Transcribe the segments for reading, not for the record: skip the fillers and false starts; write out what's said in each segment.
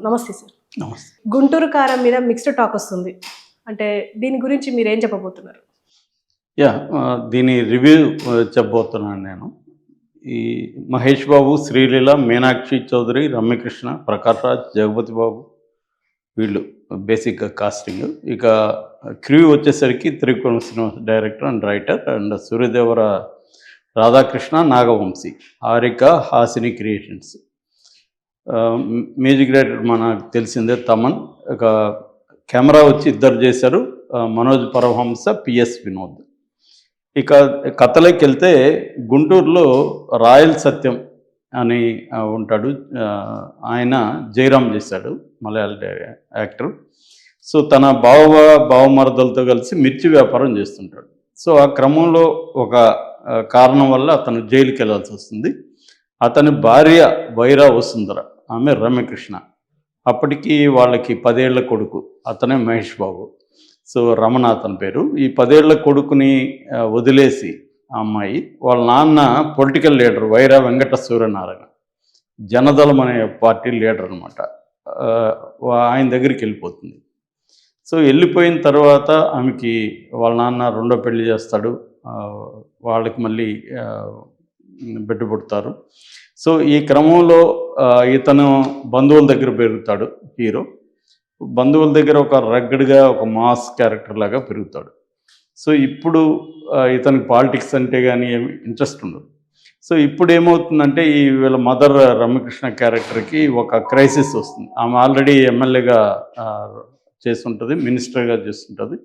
నమస్తే సార్. నమస్తే. గుంటూరు కారం మీద మిక్స్డ్ టాక్ వస్తుంది. అంటే దీని గురించి మీరేం చెప్పబోతున్నారు? దీని రివ్యూ చెప్పబోతున్నాను నేను. ఈ మహేష్ బాబు, శ్రీలీల, మీనాక్షి చౌదరి, రమ్యకృష్ణ, ప్రకాష్ రాజ్, జగపతి బాబు వీళ్ళు బేసిక్గా కాస్టింగ్. ఇక క్రూ వచ్చేసరికి త్రికోణ Srinivas director and writer, and Suryadevara, Radhakrishna, Nagavamsi, Haarika, Hassine creations. Music director మనకు తెలిసిందే తమన్. ఒక కెమెరా వచ్చి ఇద్దరు చేశారు, మనోజ్ పరమహంస, పిఎస్ వినోద్. ఇక కథలోకి వెళ్తే గుంటూరులో రాయల్ సత్యం అని ఉంటాడు. ఆయన జయరామ్ చేశాడు, మలయాళ యాక్టర్. సో తన బావమరదలతో కలిసి మిర్చి వ్యాపారం చేస్తుంటాడు. సో ఆ క్రమంలో ఒక కారణం వల్ల అతను జైలుకి వెళ్ళాల్సి వస్తుంది. అతని భార్య వైరా వసుంధర, ఆమె రమ్యకృష్ణ. అప్పటికి వాళ్ళకి 10 ఏళ్ల కొడుకు, అతనే మహేష్ బాబు. సో రమణ అతని పేరు. ఈ 10 ఏళ్ల కొడుకుని వదిలేసి ఆ అమ్మాయి వాళ్ళ నాన్న పొలిటికల్ లీడర్ వైరా వెంకట సూర్యనారాయణ, జనదళం అనే పార్టీ లీడర్ అనమాట. ఆయన దగ్గరికి వెళ్ళిపోతుంది. సో వెళ్ళిపోయిన తర్వాత ఆమెకి వాళ్ళ నాన్న రెండో పెళ్లి చేస్తాడు. వాళ్ళకి మళ్ళీ బిడ్డ పుడతారు. సో ఈ క్రమంలో ఇతను బంధువుల దగ్గర పెరుగుతాడు. హీరో బంధువుల దగ్గర ఒక రగ్గడ్గా, ఒక మాస్ క్యారెక్టర్ లాగా పెరుగుతాడు. సో ఇప్పుడు ఇతనికి పాలిటిక్స్ అంటే కానీ ఏమి ఇంట్రెస్ట్ ఉండదు. సో ఇప్పుడు ఏమవుతుందంటే ఈ వీళ్ళ మదర్ రమ్యకృష్ణ క్యారెక్టర్కి ఒక క్రైసిస్ వస్తుంది. ఆమె ఆల్రెడీ ఎమ్మెల్యేగా చేస్తుంటుంది, మినిస్టర్గా చేస్తుంటుంది.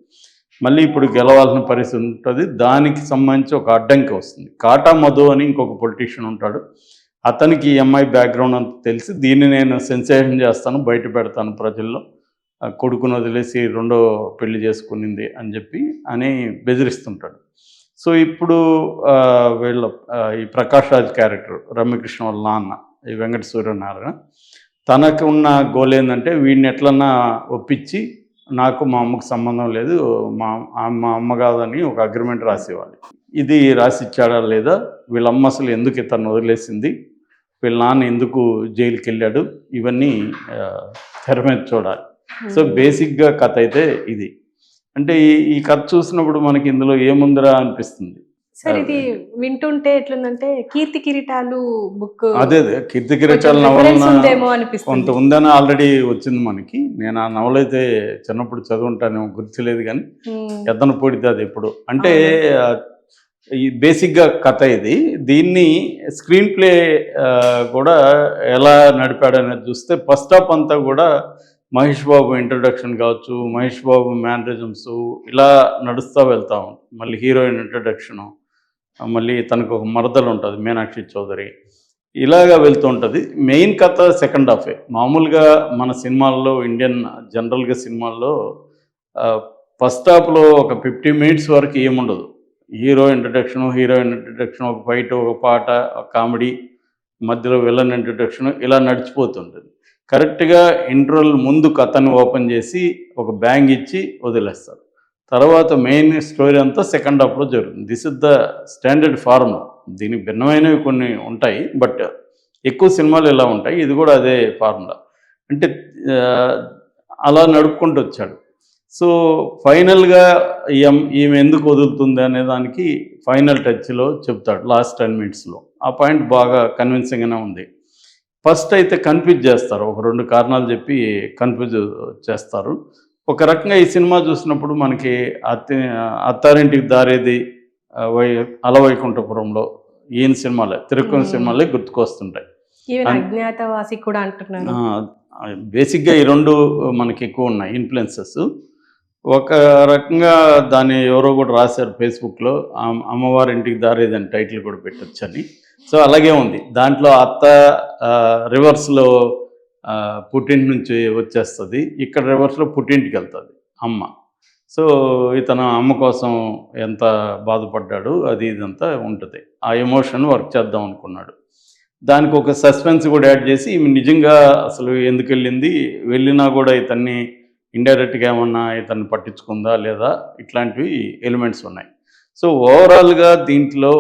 మళ్ళీ ఇప్పుడు గెలవాల్సిన పరిస్థితి ఉంటుంది. దానికి సంబంధించి ఒక అడ్డంకి వస్తుంది. కాటా మధు అని ఇంకొక పొలిటీషియన్ ఉంటాడు. అతనికి ఈ అమ్మాయి బ్యాక్గ్రౌండ్ అంతా తెలిసి దీన్ని నేను సెన్సేషన్ చేస్తాను, బయట పెడతాను ప్రజల్లో, కొడుకును వదిలేసి రెండో పెళ్లి చేసుకునింది అని చెప్పి అని బెదిరిస్తుంటాడు. సో ఇప్పుడు వీళ్ళ ఈ ప్రకాష్ రాజ్ క్యారెక్టర్ రమ్యకృష్ణ వాళ్ళ నాన్న, ఈ వెంకట సూర్యనారాయణ, తనకు ఉన్న గోల్ ఏంటంటే వీడిని ఎట్లన్నా ఒప్పించి నాకు మా అమ్మకు సంబంధం లేదు, మా అమ్మ కాదని ఒక అగ్రిమెంట్ రాసేవాళ్ళు. ఇది రాసిచ్చాడా లేదా, వీళ్ళమ్మ అసలు ఎందుకు ఇతను వదిలేసింది, వీళ్ళ నాన్న ఎందుకు జైలుకి వెళ్ళాడు, ఇవన్నీ తెర మీద చూడాలి. సో బేసిక్గా కథ అయితే ఇది. అంటే ఈ కథ చూసినప్పుడు మనకి ఇందులో ఏముందిరా అనిపిస్తుంది. సార్ ఇది వింటుంటే ఎట్లుందంటే కీర్తి కిరీటాలు బుక్, అదే కీర్తి కిరీటాలు నవల కొంత ఉందని ఆల్రెడీ వచ్చింది మనకి. నేను ఆ నవల అయితే చిన్నప్పుడు చదువుంటానేమో గుర్తులేదు, కానీ ఎద్దన పొడితే అది ఎప్పుడు అంటే ఈ బేసిక్గా కథ ఇది. దీన్ని స్క్రీన్ ప్లే కూడా ఎలా నడిపాడనేది చూస్తే ఫస్ట్ హాఫ్ అంతా కూడా మహేష్ బాబు ఇంట్రడక్షన్ కావచ్చు, మహేష్ బాబు మ్యానరిజమ్స్ ఇలా నడుస్తూ వెళ్తా ఉంటాం. మళ్ళీ హీరోయిన్ ఇంట్రడక్షను, మళ్ళీ తనకు ఒక మరదలు ఉంటుంది మీనాక్షి చౌదరి, ఇలాగా వెళ్తూ ఉంటుంది. మెయిన్ కథ సెకండ్ హాఫే. మామూలుగా మన సినిమాల్లో, ఇండియన్ జనరల్గా సినిమాల్లో ఫస్ట్ హాఫ్లో ఒక 50 మినిట్స్ వరకు ఏముండదు. హీరోయిన్ ఇంట్రడక్షన్, ఒక ఫైట్, ఒక పాట, ఒక కామెడీ, మధ్యలో విలన్ ఇంట్రడక్షన్, ఇలా నడిచిపోతుంటుంది. కరెక్ట్గా ఇంటర్వల్ ముందు కథను ఓపెన్ చేసి ఒక బ్యాంగ్ ఇచ్చి వదిలేస్తారు. తర్వాత మెయిన్ స్టోరీ అంతా సెకండ్ హాఫ్లో జరుగుతుంది. This is the standard formula. దీనికి భిన్నమైనవి కొన్ని ఉంటాయి, బట్ ఎక్కువ సినిమాలు ఇలా ఉంటాయి. ఇది కూడా అదే ఫార్ములా. అంటే అలా నడుపుకుంటూ వచ్చాడు. సో ఫైనల్గా ఈమె ఎందుకు వదులుతుంది అనే దానికి ఫైనల్ టచ్లో చెప్తాడు లాస్ట్ 10 మినిట్స్లో. ఆ పాయింట్ బాగా కన్విన్సింగ్గానే ఉంది. ఫస్ట్ అయితే కన్ఫ్యూజ్ చేస్తారు, ఒక 2 కారణాలు చెప్పి కన్ఫ్యూజ్ చేస్తారు. ఒక రకంగా ఈ సినిమా చూసినప్పుడు మనకి అత్తారింటికి దారేది, అలవైకుంఠపురంలో, ఈయన సినిమాలే, తిరుక్కుని సినిమాలే గుర్తుకొస్తుంటాయి. అజ్ఞాతవాసి కూడా అంటున్నారు. బేసిక్గా ఈ 2 మనకి ఎక్కువ ఉన్నాయి ఇన్ఫ్లుయెన్సెస్. ఒక రకంగా దాన్ని ఎవరో కూడా రాశారు ఫేస్బుక్లో, అమ్మవారింటికి దారేది అని టైటిల్ కూడా పెట్టొచ్చని. సో అలాగే ఉంది. దాంట్లో అత్త రివర్స్లో పుట్టింటి నుంచి వచ్చేస్తుంది, ఇక్కడ రివర్స్లో పుట్టింటికి వెళ్తుంది అమ్మ. సో ఇతను అమ్మ కోసం ఎంత బాధపడ్డాడు అది ఇదంతా ఉంటుంది. ఆ ఎమోషన్ వర్క్ చేద్దాం అనుకున్నాడు. దానికి ఒక సస్పెన్స్ కూడా యాడ్ చేసి ఈమె నిజంగా అసలు ఎందుకు వెళ్ళినా కూడా ఇతన్ని ఇండైరెక్ట్గా ఏమన్నా ఇతన్ని పట్టించుకుందా లేదా, ఇట్లాంటివి ఎలిమెంట్స్ ఉన్నాయి. సో ఓవరాల్గా దీంట్లో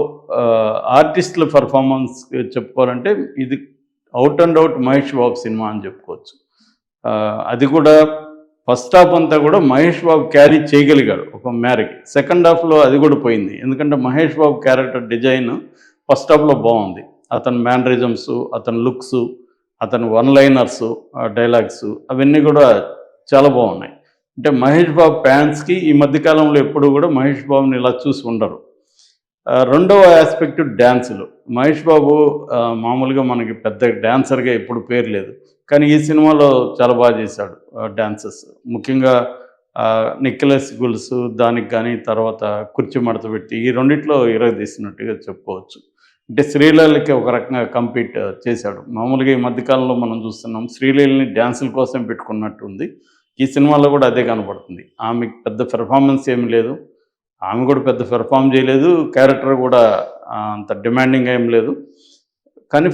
ఆర్టిస్టుల పర్ఫార్మెన్స్ చెప్పుకోవాలంటే ఇది out and out Mahesh Babu cinema అని చెప్పుకోవచ్చు. అది కూడా ఫస్ట్ హాఫ్ అంతా కూడా మహేష్ బాబు క్యారీ చేయగలిగాడు ఒక మేరకి. సెకండ్ హాఫ్లో అది కూడా పోయింది. ఎందుకంటే Mahesh Babu character design first హాఫ్లో బాగుంది. అతని మేనరిజమ్స్, అతని లుక్స్, అతని వన్ లైనర్స్, డైలాగ్స్ అవన్నీ కూడా చాలా బాగున్నాయి. అంటే మహేష్ బాబు ఫ్యాన్స్కి ఈ మధ్యకాలంలో ఎప్పుడు కూడా మహేష్ బాబుని ఇలా చూసి ఉండరు. రెండవ ఆస్పెక్ట్ డ్యాన్సులు. మహేష్ బాబు మామూలుగా మనకి పెద్ద డ్యాన్సర్గా ఎప్పుడు పేరు లేదు, కానీ ఈ సినిమాలో చాలా బాగా చేశాడు డ్యాన్సెస్. ముఖ్యంగా నిక్లెస్ గుల్స్ దానికి కానీ, తర్వాత కుర్చీ మడత పెట్టి ఈ రెండిట్లో తీసినట్టుగా చెప్పుకోవచ్చు. అంటే శ్రీలీలకి ఒక రకంగా కంపీట్ చేశాడు. మామూలుగా ఈ మధ్యకాలంలో మనం చూస్తున్నాం శ్రీలీలని డ్యాన్సుల కోసం పెట్టుకున్నట్టు ఉంది. ఈ సినిమాలో కూడా అదే కనపడుతుంది. ఆమెకి పెద్ద పెర్ఫార్మెన్స్ ఏమి లేదు, ఆమె కూడా పెద్ద పెర్ఫామ్ చేయలేదు, క్యారెక్టర్ కూడా అంత డిమాండింగ్ ఏం లేదు, కానీ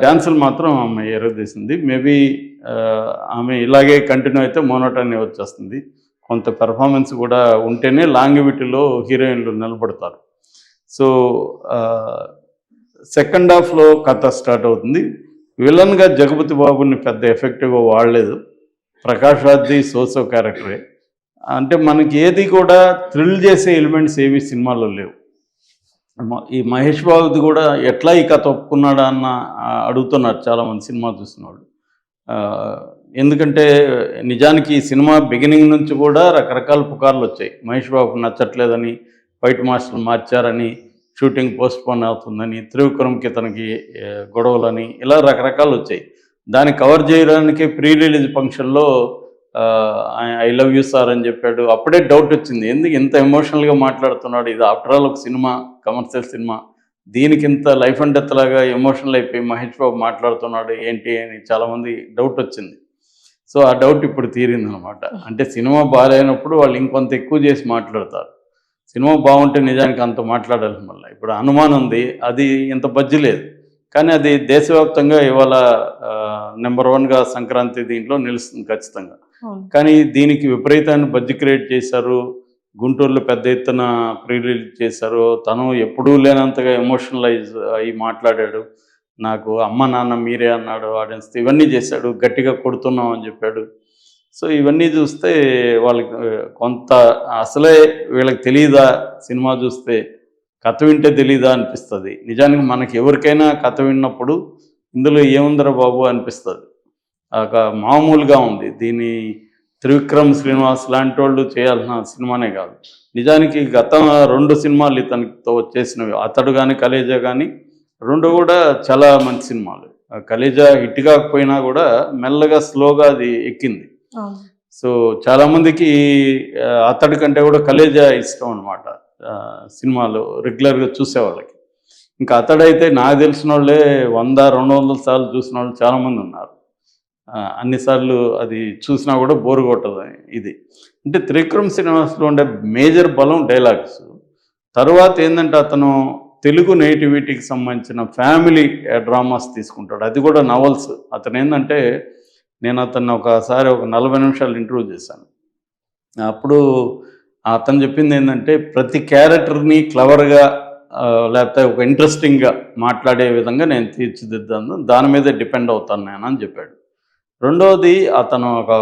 డ్యాన్సులు మాత్రం ఆమె ఎరగదీసింది. మేబీ ఆమె ఇలాగే కంటిన్యూ అయితే మోనోటోనీ వచ్చేస్తుంది. కొంత పెర్ఫార్మెన్స్ కూడా ఉంటేనే లాంగివిటీలో హీరోయిన్లు నిలబడతారు. సో సెకండ్ హాఫ్లో కథ స్టార్ట్ అవుతుంది. విలన్గా జగపతి బాబుని పెద్ద ఎఫెక్టివ్గా వాడలేదు. ప్రకాష్ రాజ్ది సోసో క్యారెక్టరే. అంటే మనకి ఏది కూడా థ్రిల్ చేసే ఎలిమెంట్స్ ఏవి సినిమాలో లేవు. ఈ మహేష్ బాబుది కూడా ఎట్లా ఈ కథ ఒప్పుకున్నాడా అన్న అడుగుతున్నారు చాలామంది సినిమా చూసిన వాళ్ళు. ఎందుకంటే నిజానికి ఈ సినిమా బిగినింగ్ నుంచి కూడా రకరకాల పుకార్లు వచ్చాయి. మహేష్ బాబుకు నచ్చట్లేదని, ఫైట్ మాస్టర్లు మార్చారని, షూటింగ్ పోస్ట్పోన్ అవుతుందని, త్రివిక్రమ్కి ఇతనికి గొడవలని, ఇలా రకరకాలు వచ్చాయి. దాన్ని కవర్ చేయడానికి ప్రీ రిలీజ్ ఫంక్షన్లో ఐ లవ్ యూ సార్ అని చెప్పాడు. అప్పుడే డౌట్ వచ్చింది, ఎందుకు ఇంత ఎమోషనల్గా మాట్లాడుతున్నాడు, ఇది ఆఫ్టర్ ఆల్ ఒక సినిమా, కమర్షియల్ సినిమా, దీనికి ఇంత లైఫ్ అండ్ డెత్ లాగా ఎమోషనల్ అయిపోయి మహేష్ బాబు మాట్లాడుతున్నాడు ఏంటి అని చాలామంది డౌట్ వచ్చింది. సో ఆ డౌట్ ఇప్పుడు తీరింది అనమాట. అంటే సినిమా బాగాలేనప్పుడు వాళ్ళు ఇంకొంత ఎక్కువ చేసి మాట్లాడతారు, సినిమా బాగుంటే నిజానికి అంత మాట్లాడాలి. మళ్ళీ ఇప్పుడు అనుమానం ఉంది, అది ఇంత బజ్జి లేదు, కానీ అది దేశవ్యాప్తంగా ఇవాళ నెంబర్ 1గా సంక్రాంతి దీంట్లో నిలుస్తుంది ఖచ్చితంగా. కానీ దీనికి విపరీతమైన బడ్జెట్ క్రియేట్ చేశారు. గుంటూరులో పెద్ద ఎత్తున ప్రీ రిలీజ్ చేశారు. తను ఎప్పుడూ లేనంతగా ఎమోషనలైజ్ అయ్యి మాట్లాడాడు. నాకు అమ్మ నాన్న మీరే అన్నాడు ఆడియన్స్తో, ఇవన్నీ చేశాడు. గట్టిగా కొడుతున్నాం అని చెప్పాడు. సో ఇవన్నీ చూస్తే వాళ్ళకి కొంత అసలే వీళ్ళకి తెలియదా, సినిమా చూస్తే కథ వింటే తెలీదా అనిపిస్తుంది. నిజానికి మనకి ఎవరికైనా కథ విన్నప్పుడు ఇందులో ఏముందరా బాబు అనిపిస్తుంది. ఒక మామూలుగా ఉంది, దీన్ని త్రివిక్రమ్ శ్రీనివాస్ లాంటి వాళ్ళు చేయాల్సిన సినిమానే కాదు. నిజానికి గత 2 సినిమాలు ఇతనితో చేసినవి, అతడు కానీ కలేజా కానీ, 2 కూడా చాలా మంచి సినిమాలు. కలేజా హిట్ కాకపోయినా కూడా మెల్లగా స్లోగా అది ఎక్కింది. సో చాలామందికి అతడి కంటే కూడా కలేజా ఇష్టం అనమాట సినిమాలు రెగ్యులర్గా చూసేవాళ్ళకి. ఇంకా అతడైతే నాకు తెలిసిన వాళ్ళే 100-200 సార్లు చూసిన వాళ్ళు చాలామంది ఉన్నారు. అన్నిసార్లు అది చూసినా కూడా బోరు కొట్టదు. ఇది అంటే త్రివిక్రమ్ శ్రీనివాస్లో ఉండే మేజర్ బలం డైలాగ్స్. తర్వాత ఏంటంటే అతను తెలుగు నేటివిటీకి సంబంధించిన ఫ్యామిలీ డ్రామాస్ తీసుకుంటాడు, అది కూడా నవల్స్. అతను ఏంటంటే నేను అతన్ని ఒకసారి ఒక 40 నిమిషాలు ఇంటర్వ్యూ చేశాను. అప్పుడు అతను చెప్పింది ఏంటంటే ప్రతి క్యారెక్టర్ని క్లవర్గా లేకపోతే ఒక ఇంట్రెస్టింగ్గా మాట్లాడే విధంగా నేను తీర్చిదిద్దాను, దాని మీదే డిపెండ్ అవుతాను నేను అని చెప్పాడు. రెండవది అతను ఒక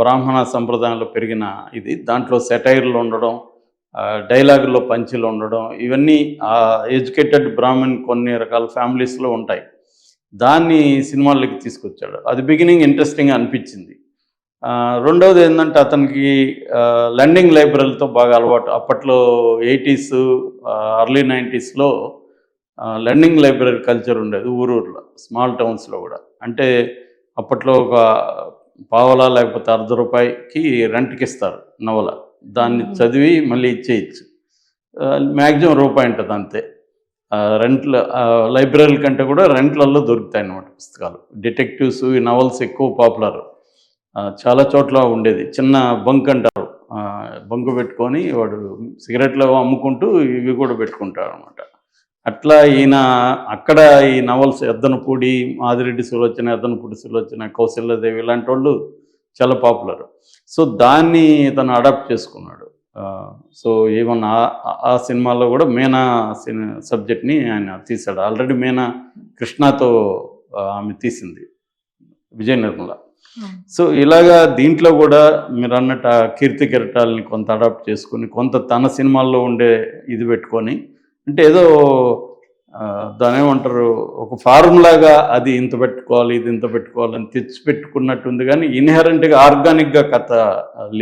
బ్రాహ్మణ సంప్రదాయంలో పెరిగిన ఇది, దాంట్లో సెటైర్లు ఉండడం, డైలాగుల్లో పంచులు ఉండడం, ఇవన్నీ ఎడ్యుకేటెడ్ బ్రాహ్మణ్ కొన్ని రకాల ఫ్యామిలీస్లో ఉంటాయి. దాన్ని సినిమాల్లోకి తీసుకొచ్చాడు. అది బిగినింగ్ ఇంట్రెస్టింగ్ అనిపించింది. రెండవది ఏంటంటే అతనికి లెండింగ్ లైబ్రరీలతో బాగా అలవాటు. అప్పట్లో 80s ఎర్లీ 90sలో లెండింగ్ లైబ్రరీ కల్చర్ ఉండేది ఊరూరులో, స్మాల్ టౌన్స్లో కూడా. అంటే అప్పట్లో ఒక పావలా లేకపోతే ₹1 రెంట్కి ఇస్తారు నవల, దాన్ని చదివి మళ్ళీ ఇచ్చేయచ్చు. మ్యాక్సిమం ₹1 ఉంటుంది అంతే. రెంట్ల లైబ్రరీల కంటే కూడా రెంట్లలో దొరుకుతాయి అన్నమాట పుస్తకాలు. డిటెక్టివ్స్, ఈ నవల్స్ ఎక్కువ పాపులర్. చాలా చోట్ల ఉండేది. చిన్న బంక్ అంటారు, బంకు పెట్టుకొని వాడు సిగరెట్లు అమ్ముకుంటూ ఇవి కూడా పెట్టుకుంటాడు అనమాట. అట్లా ఈయన అక్కడ ఈ నవల్స్ ఎద్దనపూడి, ఆదిరెడ్డి సులోచన, ఎద్దనపూడి సులోచన, కౌశల్యదేవి ఇలాంటి వాళ్ళు చాలా పాపులర్. సో దాన్ని తను అడాప్ట్ చేసుకున్నాడు. సో ఈవెన్ ఆ సినిమాలో కూడా మీనా సబ్జెక్ట్ని ఆయన తీశాడు. ఆల్రెడీ మీనా కృష్ణతో ఆమె తీసింది, విజయ నిర్మల. సో ఇలాగా దీంట్లో కూడా మీరు అన్నట్టు ఆ కీర్తి కిరటాలని కొంత అడాప్ట్ చేసుకొని, కొంత తన సినిమాల్లో ఉండే ఇది పెట్టుకొని, అంటే ఏదో దాని ఏమంటారు, ఒక ఫార్ములాగా అది ఇంత పెట్టుకోవాలి, ఇది ఇంత పెట్టుకోవాలని తెచ్చి పెట్టుకున్నట్టుంది, కానీ ఇన్హెరెంట్గా ఆర్గానిక్గా కథ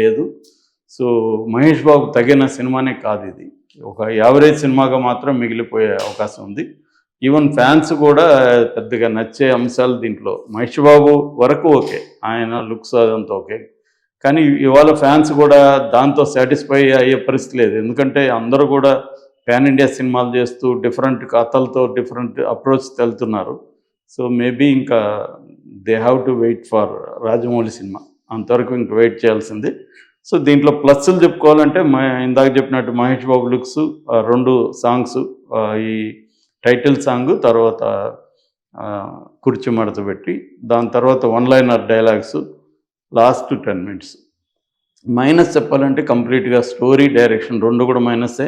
లేదు. సో మహేష్ బాబు తగిన సినిమానే కాదు ఇది, ఒక యావరేజ్ సినిమాగా మాత్రం మిగిలిపోయే అవకాశం ఉంది. ఈవెన్ ఫ్యాన్స్ కూడా పెద్దగా నచ్చే అంశాలు దీంట్లో మహేష్ బాబు వరకు ఓకే, ఆయన లుక్స్ అదంతా ఓకే, కానీ ఇవాళ ఫ్యాన్స్ కూడా దాంతో సాటిస్ఫై అయ్యే పరిస్థితి లేదు. ఎందుకంటే అందరూ కూడా పాన్ ఇండియా సినిమాలు చేస్తూ డిఫరెంట్ కథలతో డిఫరెంట్ అప్రోచ్ వెళ్తున్నారు. సో మేబీ ఇంకా they have to wait for Rajamouli cinema, అంతవరకు ఇంక వెయిట్ చేయాల్సింది. సో దీంట్లో ప్లస్లు చెప్పుకోవాలంటే ఇందాక చెప్పినట్టు మహేష్ బాబు లుక్స్, 2 సాంగ్స్, ఈ టైటిల్ సాంగ్, తర్వాత కుర్చీ మడత పెట్టి, దాని తర్వాత 1 liner dialogues, last 10 minutes. Minus చెప్పాలంటే కంప్లీట్గా స్టోరీ, డైరెక్షన్ 2 కూడా మైనసే.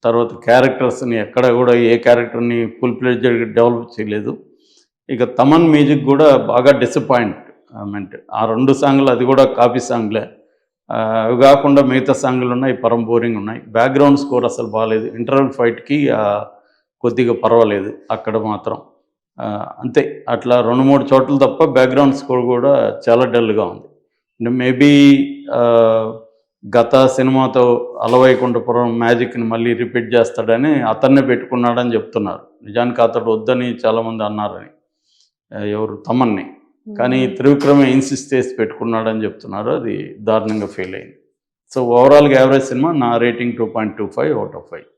తర్వాత క్యారెక్టర్స్ని ఎక్కడ కూడా ఏ క్యారెక్టర్ని ఫుల్ ఫ్లెడ్జ్డ్గా డెవలప్ చేయలేదు. ఇక తమన్ మ్యూజిక్ కూడా బాగా డిసప్పాయింట్మెంట్. ఆ 2 సాంగ్లు అది కూడా కాపీ సాంగ్లే. అవి కాకుండా మిగతా సాంగ్లు ఉన్నాయి, పరం బోరింగ్ ఉన్నాయి. బ్యాక్గ్రౌండ్ స్కోర్ అసలు బాగాలేదు. ఇంటర్వెల్ ఫైట్కి కొద్దిగా పర్వాలేదు అక్కడ మాత్రం, అంతే. అట్లా 2-3 చోట్ల తప్ప బ్యాక్గ్రౌండ్ స్కోర్ కూడా చాలా డల్గా ఉంది. అంటే మేబీ గత సినిమాతో అలవైకుంఠపురం మ్యాజిక్ని మళ్ళీ రిపీట్ చేస్తాడని అతన్నే పెట్టుకున్నాడని చెప్తున్నారు. నిజానికి అతడు వద్దని చాలామంది అన్నారని, ఎవరు, తమన్ని. కానీ త్రివిక్రమే ఇన్సిస్ట్ చేసి పెట్టుకున్నాడని చెప్తున్నారు. అది దారుణంగా ఫెయిల్ అయింది. సో ఓవరాల్గా యావరేజ్ సినిమా. నా రేటింగ్ 2.25 out of 5.